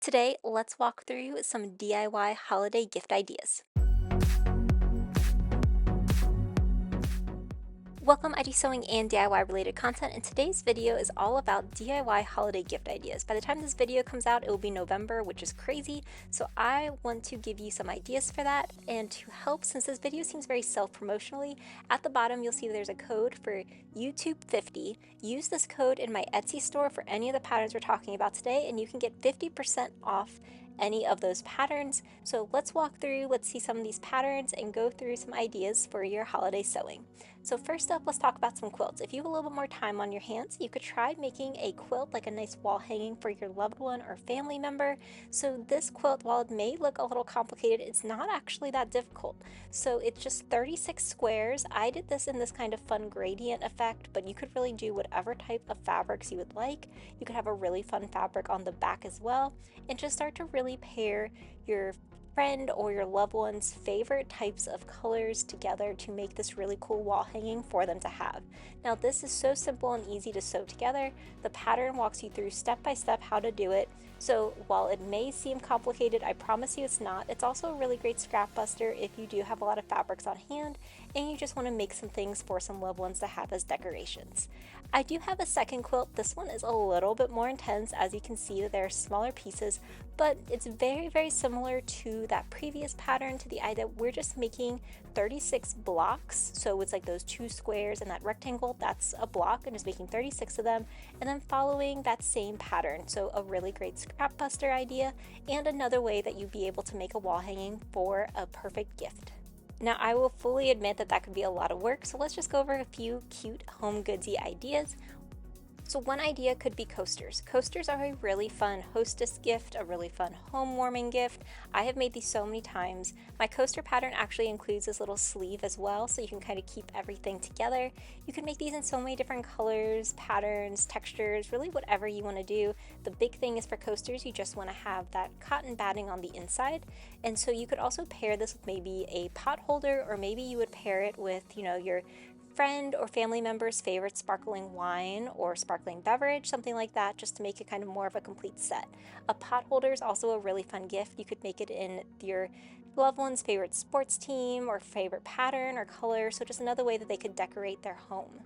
Today, let's walk through some DIY holiday gift ideas. Welcome, I do sewing and DIY related content, and today's video is all about DIY holiday gift ideas. By the time this video comes out, it will be November, which is crazy, so I want to give you some ideas for that. And to help, since this video seems very self-promotionally, at the bottom you'll see there's a code for YouTube50. Use this code in my Etsy store for any of the patterns we're talking about today, and you can get 50% off any of those patterns. So let's walk through, let's see some of these patterns and go through some ideas for your holiday sewing. So first up, let's talk about some quilts. If you have a little bit more time on your hands, you could try making a quilt, like a nice wall hanging for your loved one or family member. So this quilt, while it may look a little complicated, it's not actually that difficult. So it's just 36 squares. I did this in this kind of fun gradient effect, but you could really do whatever type of fabrics you would like. You could have a really fun fabric on the back as well, and just start to really pair your friend or your loved one's favorite types of colors together to make this really cool wall hanging for them to have. Now this is so simple and easy to sew together. The pattern walks you through step by step how to do it. So while it may seem complicated, I promise you it's not. It's also a really great scrap buster if you do have a lot of fabrics on hand and you just want to make some things for some loved ones to have as decorations. I do have a second quilt. This one is a little bit more intense. As you can see, that there are smaller pieces, but it's very similar to that previous pattern, to the idea that we're just making 36 blocks. So it's like those two squares and that rectangle, that's a block, and just making 36 of them and then following that same pattern. So a really great scrap buster idea, and another way that you'd be able to make a wall hanging for a perfect gift. Now I will fully admit that that could be a lot of work, so let's just go over a few cute home goodsy ideas. So one idea could be coasters. Coasters are a really fun hostess gift, a really fun home warming gift. I have made these so many times. My coaster pattern actually includes this little sleeve as well, so you can kind of keep everything together. You can make these in so many different colors, patterns, textures, really whatever you want to do. The big thing is for coasters, you just want to have that cotton batting on the inside. And so you could also pair this with maybe a pot holder, or maybe you would pair it with, your friend or family member's favorite sparkling wine or sparkling beverage, something like that, just to make it kind of more of a complete set. A pot holder is also a really fun gift. You could make it in your loved one's favorite sports team or favorite pattern or color, so just another way that they could decorate their home.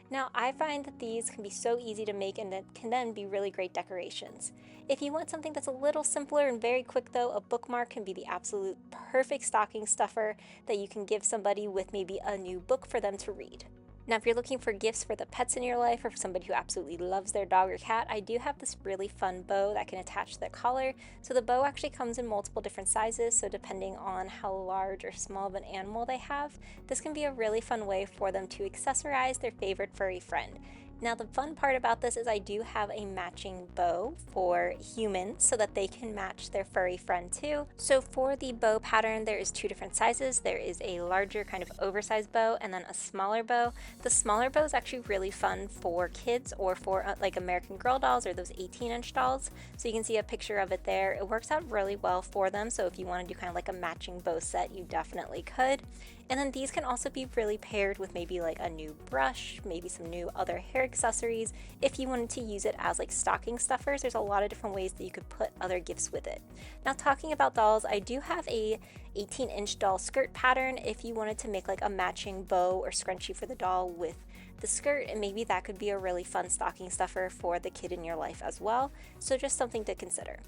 Now, I find that these can be so easy to make and that can then be really great decorations. If you want something that's a little simpler and very quick though, a bookmark can be the absolute perfect stocking stuffer that you can give somebody with maybe a new book for them to read. Now, if you're looking for gifts for the pets in your life or for somebody who absolutely loves their dog or cat, I do have this really fun bow that can attach to their collar. So the bow actually comes in multiple different sizes, so depending on how large or small of an animal they have, this can be a really fun way for them to accessorize their favorite furry friend. Now the fun part about this is I do have a matching bow for humans so that they can match their furry friend too. So for the bow pattern, there is two different sizes. There is a larger kind of oversized bow and then a smaller bow. The smaller bow is actually really fun for kids or for like American Girl dolls or those 18-inch dolls. So you can see a picture of it there. It works out really well for them. So if you want to do kind of like a matching bow set, you definitely could. And then these can also be really paired with maybe like a new brush, maybe some new other hair accessories. If you wanted to use it as like stocking stuffers, there's a lot of different ways that you could put other gifts with it. Now, talking about dolls, I do have a 18-inch doll skirt pattern if you wanted to make like a matching bow or scrunchie for the doll with the skirt, and maybe that could be a really fun stocking stuffer for the kid in your life as well. So just something to consider.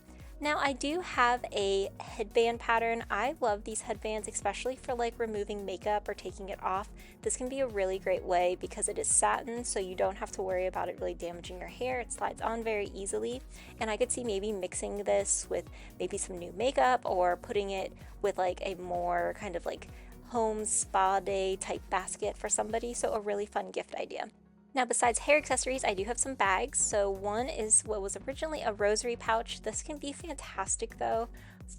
Now I do have a headband pattern. I love these headbands, especially for like removing makeup or taking it off. This can be a really great way because it is satin, so you don't have to worry about it really damaging your hair. It slides on very easily, and I could see maybe mixing this with maybe some new makeup or putting it with like a more kind of like home spa day type basket for somebody, so a really fun gift idea. Now, besides hair accessories, I do have some bags. So one is what was originally a rosary pouch. This can be fantastic though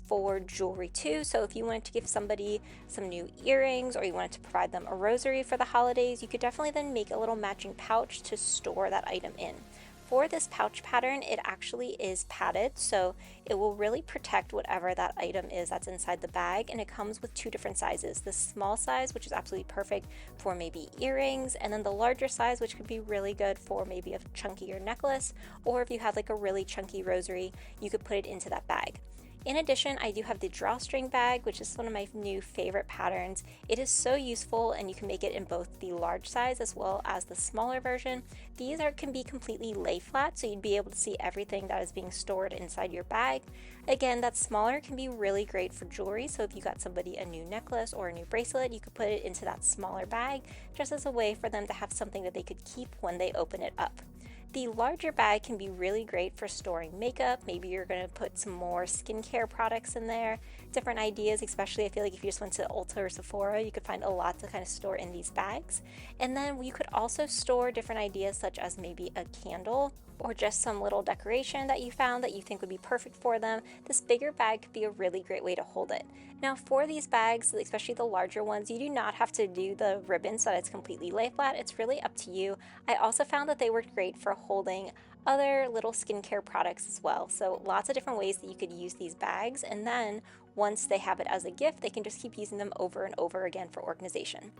for jewelry too. So if you wanted to give somebody some new earrings or you wanted to provide them a rosary for the holidays, you could definitely then make a little matching pouch to store that item in. For this pouch pattern, it actually is padded, so it will really protect whatever that item is that's inside the bag, and it comes with two different sizes. The small size, which is absolutely perfect for maybe earrings, and then the larger size, which could be really good for maybe a chunkier necklace, or if you have like a really chunky rosary, you could put it into that bag. In addition, I do have the drawstring bag, which is one of my new favorite patterns. It is so useful, and you can make it in both the large size as well as the smaller version. These can be completely lay flat, so you'd be able to see everything that is being stored inside your bag. Again, that smaller can be really great for jewelry, so if you got somebody a new necklace or a new bracelet, you could put it into that smaller bag just as a way for them to have something that they could keep when they open it up. The larger bag can be really great for storing makeup. Maybe you're going to put some more skincare products in there, different ideas, especially I feel like if you just went to Ulta or Sephora, you could find a lot to kind of store in these bags. And then you could also store different ideas such as maybe a candle or just some little decoration that you found that you think would be perfect for them. This bigger bag could be a really great way to hold it. Now for these bags, especially the larger ones, you do not have to do the ribbon so that it's completely lay flat. It's really up to you. I also found that they worked great for holding other little skincare products as well. So lots of different ways that you could use these bags, and then once they have it as a gift, they can just keep using them over and over again for organization.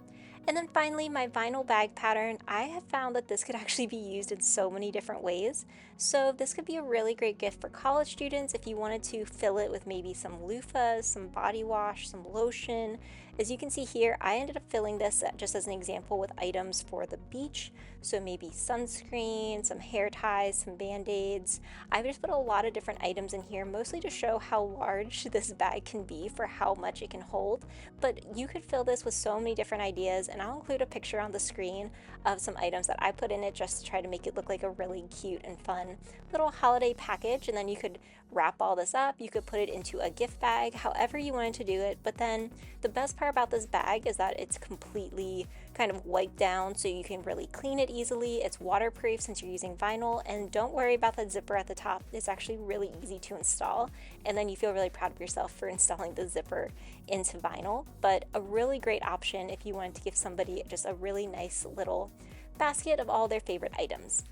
And then finally, my vinyl bag pattern, I have found that this could actually be used in so many different ways. So this could be a really great gift for college students if you wanted to fill it with maybe some loofahs, some body wash, some lotion. As you can see here, I ended up filling this just as an example with items for the beach. So maybe sunscreen, some hair ties, some band-aids. I've just put a lot of different items in here, mostly to show how large this bag can be for how much it can hold. But you could fill this with so many different ideas, and I'll include a picture on the screen of some items that I put in it just to try to make it look like a really cute and fun little holiday package. And then you could wrap all this up, you could put it into a gift bag, however you wanted to do it. But then the best part about this bag is that it's completely kind of wiped down, so you can really clean it easily. It's waterproof since you're using vinyl, and don't worry about that zipper at the top. It's actually really easy to install, and then you feel really proud of yourself for installing the zipper into vinyl. But a really great option if you wanted to give somebody just a really nice little basket of all their favorite items.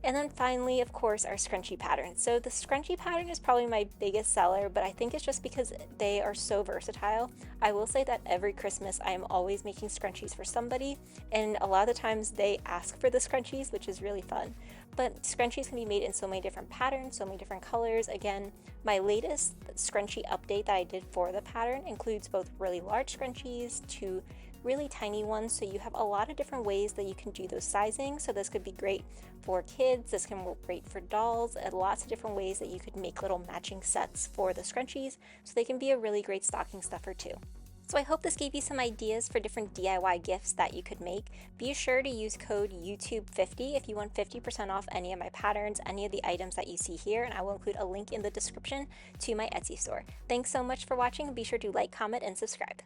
And then finally, of course, our scrunchie pattern. So the scrunchie pattern is probably my biggest seller, but I think it's just because they are so versatile. I will say that every Christmas I am always making scrunchies for somebody, and a lot of the times they ask for the scrunchies, which is really fun. But scrunchies can be made in so many different patterns, so many different colors. Again, my latest scrunchie update that I did for the pattern includes both really large scrunchies to really tiny ones, so you have a lot of different ways that you can do those sizing. So this could be great for kids, this can work great for dolls, and lots of different ways that you could make little matching sets for the scrunchies, so they can be a really great stocking stuffer too. So I hope this gave you some ideas for different DIY gifts that you could make. Be sure to use code YouTube50 if you want 50% off any of my patterns, any of the items that you see here, and I will include a link in the description to my Etsy store. Thanks so much for watching, and be sure to like, comment, and subscribe.